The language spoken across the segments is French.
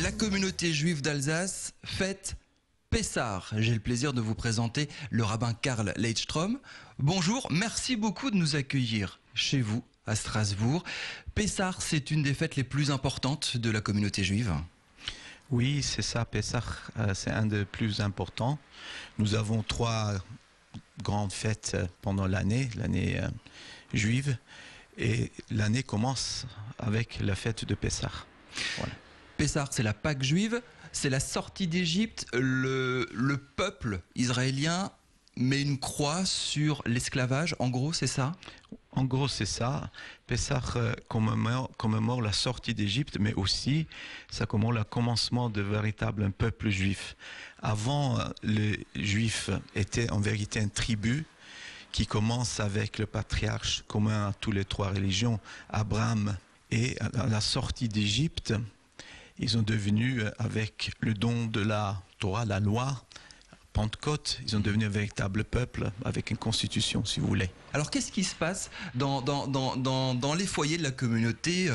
La communauté juive d'Alsace fête Pessah. J'ai le plaisir de vous présenter le rabbin Karl Leitstrom. Bonjour, merci beaucoup de nous accueillir chez vous à Strasbourg. Pessah, c'est une des fêtes les plus importantes de la communauté juive. Oui, c'est ça, Pessah, c'est un des plus importants. Nous avons trois grandes fêtes pendant l'année juive, et l'année commence avec la fête de Pessah. Voilà. Pessah, c'est la Pâque juive, c'est la sortie d'Égypte. Le peuple israélien met une croix sur l'esclavage, en gros, c'est ça? En gros, c'est ça. Pessah commémore la sortie d'Égypte, mais aussi ça commémore le commencement de véritable peuple juif. Avant, les Juifs étaient en vérité une tribu qui commence avec le patriarche commun à toutes les trois religions, Abraham. Et à la sortie d'Égypte, ils sont devenus, avec le don de la Torah, la loi, Pentecôte, ils ont devenu un véritable peuple avec une constitution, si vous voulez. Alors, qu'est-ce qui se passe dans les foyers de la communauté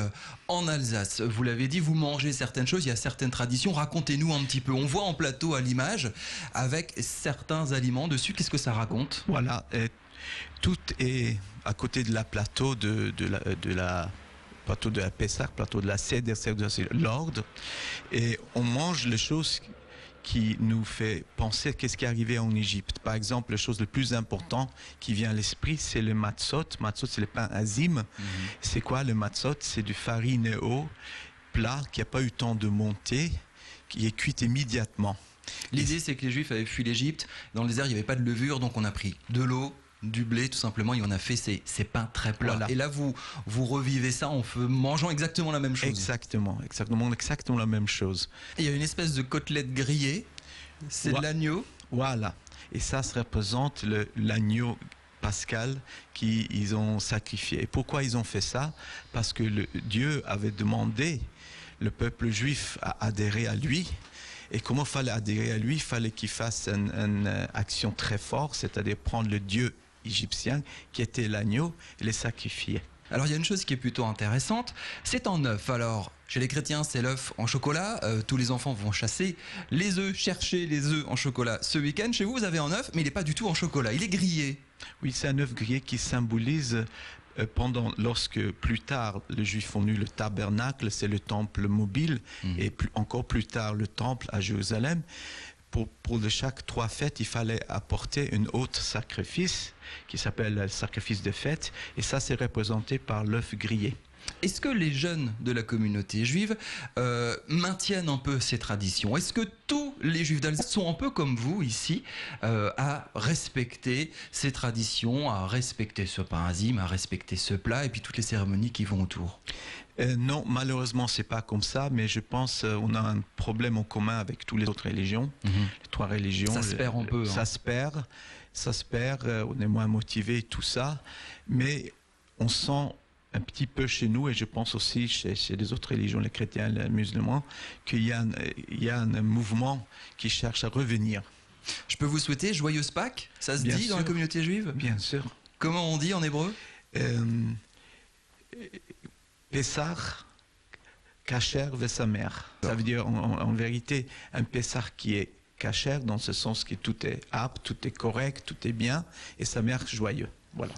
en Alsace? Vous l'avez dit, vous mangez certaines choses, il y a certaines traditions. Racontez-nous un petit peu. On voit en plateau à l'image avec certains aliments dessus. Qu'est-ce que ça raconte? Voilà, tout est à côté de la plateau de la plateau de la Pessah, plateau de la Seder, c'est l'ordre, et on mange les choses qui nous fait penser qu'est-ce qui est arrivé en Égypte. Par exemple, la chose la plus importante qui vient à l'esprit, c'est le matzot. Matzot, c'est le pain azim. C'est quoi le matzot? C'est du farinéo plat qui n'a pas eu le temps de monter, qui est cuit immédiatement. L'idée, c'est que les Juifs avaient fui l'Égypte. Dans le désert, il n'y avait pas de levure, donc on a pris de l'eau, du blé tout simplement, et on a fait ces pains très plats. Voilà. Et là, vous revivez ça en mangeant exactement la même chose. Exactement la même chose. Et il y a une espèce de côtelette grillée, c'est de l'agneau. Voilà, et ça représente l'agneau pascal qu'ils ont sacrifié. Et pourquoi ils ont fait ça? Parce que Dieu avait demandé le peuple juif à adhérer à lui. Et comment il fallait adhérer à lui? Il fallait qu'il fasse une action très forte, c'est-à-dire prendre le Dieu égyptien qui était l'agneau et les sacrifier. Alors il y a une chose qui est plutôt intéressante, c'est en œuf. Alors chez les chrétiens c'est l'œuf en chocolat, tous les enfants vont chasser les œufs, chercher les œufs en chocolat ce week-end. Chez vous, vous avez un œuf, mais il n'est pas du tout en chocolat, il est grillé. Oui, c'est un œuf grillé qui symbolise lorsque plus tard les Juifs ont eu le tabernacle, c'est le temple mobile, et encore plus tard le temple à Jérusalem. Pour chaque trois fêtes, il fallait apporter un autre sacrifice qui s'appelle le sacrifice de fête, et ça c'est représenté par l'œuf grillé. Est-ce que les jeunes de la communauté juive maintiennent un peu ces traditions? Est-ce que tous les Juifs d'Alsace sont un peu comme vous ici, à respecter ces traditions, à respecter ce pain azim, à respecter ce plat et puis toutes les cérémonies qui vont autour? Non, malheureusement, c'est pas comme ça, mais je pense qu'on a un problème en commun avec toutes les autres religions, les trois religions. Ça se perd un peu. Ça se perd, on est moins motivé, tout ça, mais on sent un petit peu chez nous, et je pense aussi chez les autres religions, les chrétiens, les musulmans, qu'il y a un mouvement qui cherche à revenir. Je peux vous souhaiter joyeuse Pâques? Ça se dit dans la communauté juive? Bien sûr. Comment on dit en hébreu? Pessah, kasher vesamer. Ça veut dire en vérité un Pessah qui est kasher dans ce sens que tout est apte, tout est correct, tout est bien, et sa mère joyeux. Voilà.